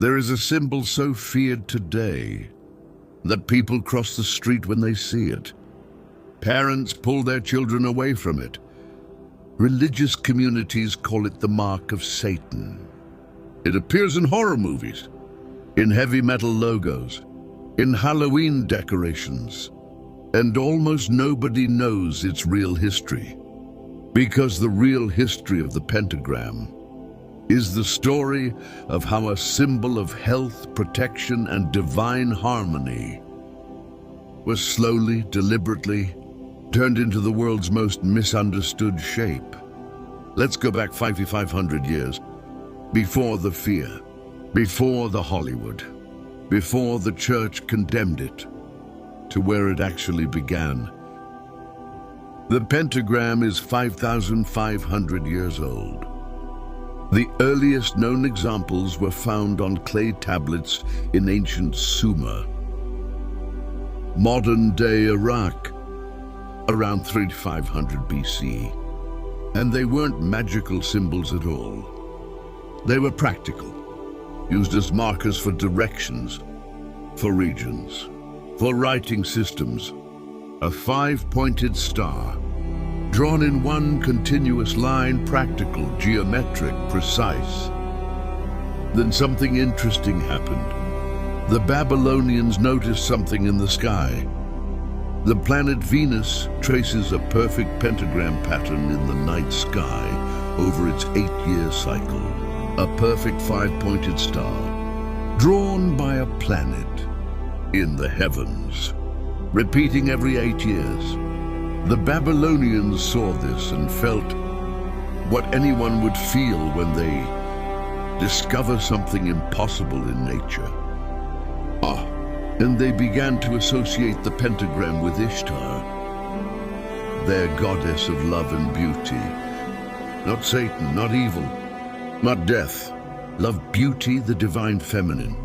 There is a symbol so feared today that people cross the street when they see it. Parents pull their children away from it. Religious communities call it the mark of Satan. It appears in horror movies, in heavy metal logos, in Halloween decorations, and almost nobody knows its real history. Because the real history of the pentagram is the story of how a symbol of health, protection, and divine harmony was slowly, deliberately turned into the world's most misunderstood shape. Let's go back 5,500 years, before the fear, before the Hollywood, before the church condemned it, to where it actually began. The pentagram is 5,500 years old. The earliest known examples were found on clay tablets in ancient Sumer, modern-day Iraq, around 3,500 BC. And they weren't magical symbols at all. They were practical, used as markers for directions, for regions, for writing systems. A five-pointed star, drawn in one continuous line, practical, geometric, precise. Then something interesting happened. The Babylonians noticed something in the sky. The planet Venus traces a perfect pentagram pattern in the night sky over its 8-year cycle. A perfect five-pointed star, drawn by a planet in the heavens, repeating every 8 years. The Babylonians saw this and felt what anyone would feel when they discover something impossible in nature. And they began to associate the pentagram with Ishtar, their goddess of love and beauty. Not Satan, not evil, not death. Love, beauty, the divine feminine.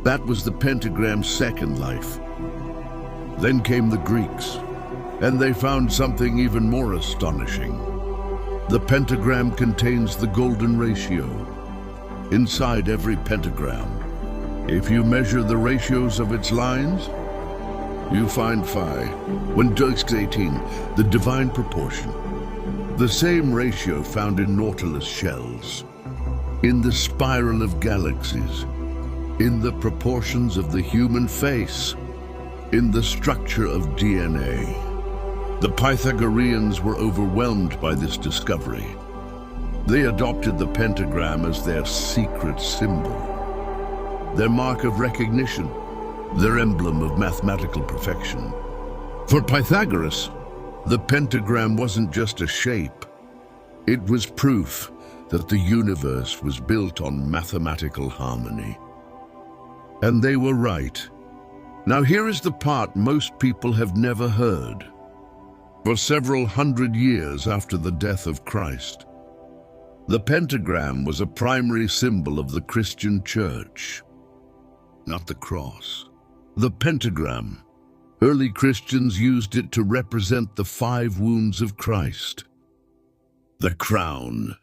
That was the pentagram's second life. Then came the Greeks, and they found something even more astonishing. The pentagram contains the golden ratio. Inside every pentagram, if you measure the ratios of its lines, you find phi, when Dirk's 18, the divine proportion. The same ratio found in nautilus shells, in the spiral of galaxies, in the proportions of the human face, in the structure of DNA. The Pythagoreans were overwhelmed by this discovery. They adopted the pentagram as their secret symbol, their mark of recognition, their emblem of mathematical perfection. For Pythagoras, the pentagram wasn't just a shape. It was proof that the universe was built on mathematical harmony. And they were right. Now here is the part most people have never heard. For several hundred years after the death of Christ, the pentagram was a primary symbol of the Christian church. Not the cross. The pentagram. Early Christians used it to represent the 5 wounds of Christ. The crown,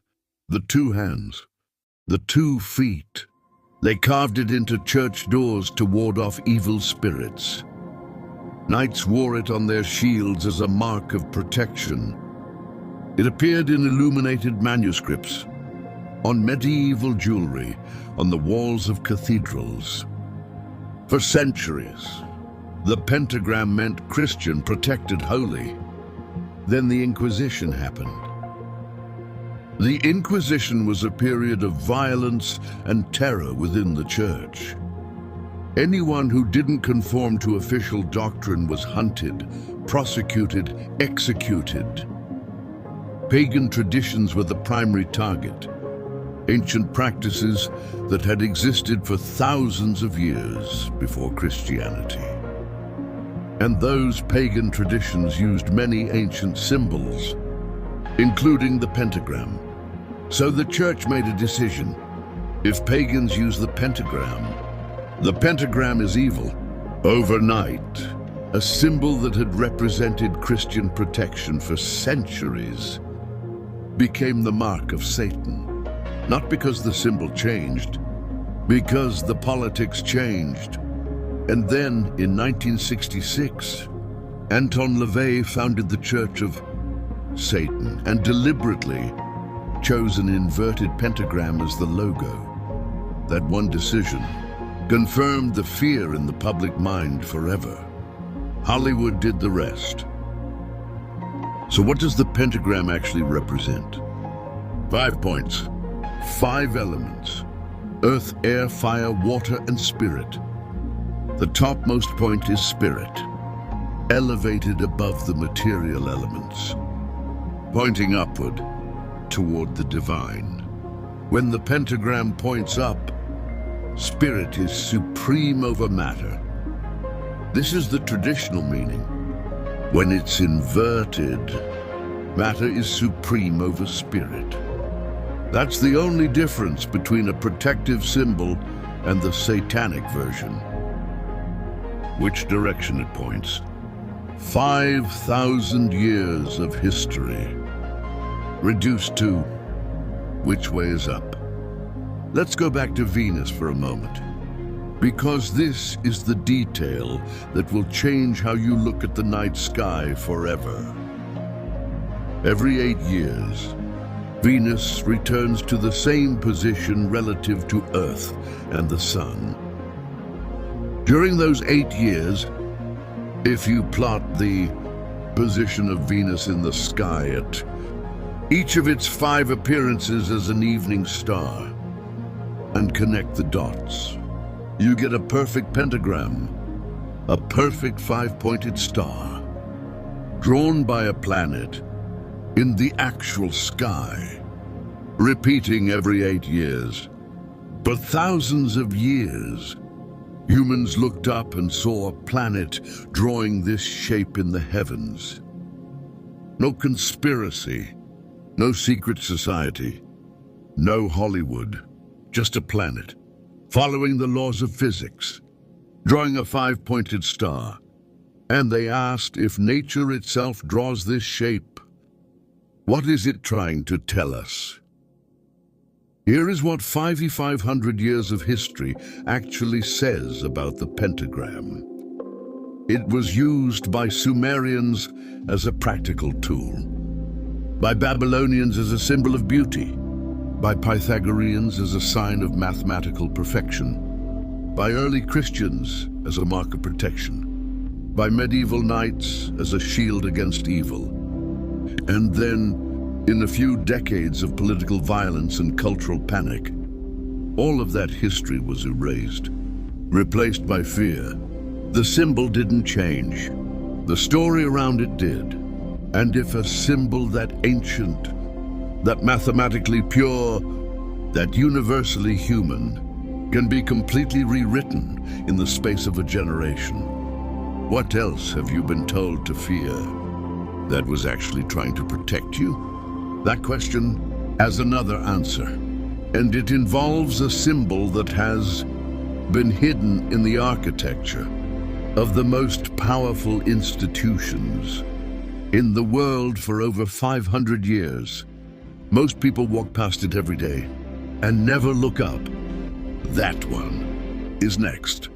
the 2 hands, the 2 feet. They carved it into church doors to ward off evil spirits. Knights wore it on their shields as a mark of protection. It appeared in illuminated manuscripts, on medieval jewelry, on the walls of cathedrals. For centuries, the pentagram meant Christian, protected, holy. Then the Inquisition happened. The Inquisition was a period of violence and terror within the church. Anyone who didn't conform to official doctrine was hunted, prosecuted, executed. Pagan traditions were the primary target. Ancient practices that had existed for thousands of years before Christianity. And those pagan traditions used many ancient symbols, including the pentagram. So the church made a decision. If pagans use the pentagram is evil. Overnight, a symbol that had represented Christian protection for centuries became the mark of Satan. Not because the symbol changed, Because the politics changed. And then, in 1966, Anton LaVey founded the Church of Satan and deliberately chose an inverted pentagram as the logo. That one decision confirmed the fear in the public mind forever. Hollywood did the rest. So what does the pentagram actually represent? 5 points, 5 elements: earth, air, fire, water, and spirit. The topmost point is spirit, elevated above the material elements, pointing upward toward the divine. When the pentagram points up, spirit is supreme over matter. This is the traditional meaning. When it's inverted, matter is supreme over spirit. That's the only difference between a protective symbol and the satanic version. Which direction it points? 5,000 years of history, reduced to which way is up. Let's go back to Venus for a moment, because this is the detail that will change how you look at the night sky forever. Every 8 years, Venus returns to the same position relative to Earth and the Sun. During those 8 years, if you plot the position of Venus in the sky at each of its 5 appearances as an evening star and connect the dots, you get a perfect pentagram, a perfect 5-pointed star, drawn by a planet in the actual sky, repeating every 8 years. For thousands of years, humans looked up and saw a planet drawing this shape in the heavens. No conspiracy, no secret society, no Hollywood, just a planet, following the laws of physics, drawing a 5-pointed star. And they asked, if nature itself draws this shape, what is it trying to tell us? Here is what 5,500 years of history actually says about the pentagram. It was used by Sumerians as a practical tool, by Babylonians as a symbol of beauty, by Pythagoreans as a sign of mathematical perfection, by early Christians as a mark of protection, by medieval knights as a shield against evil. And then, in a few decades of political violence and cultural panic, all of that history was erased, replaced by fear. The symbol didn't change. The story around it did. And if a symbol that ancient, that mathematically pure, that universally human, can be completely rewritten in the space of a generation, what else have you been told to fear that was actually trying to protect you? That question has another answer, and it involves a symbol that has been hidden in the architecture of the most powerful institutions in the world for over 500 years. Most people walk past it every day and never look up. That one is next.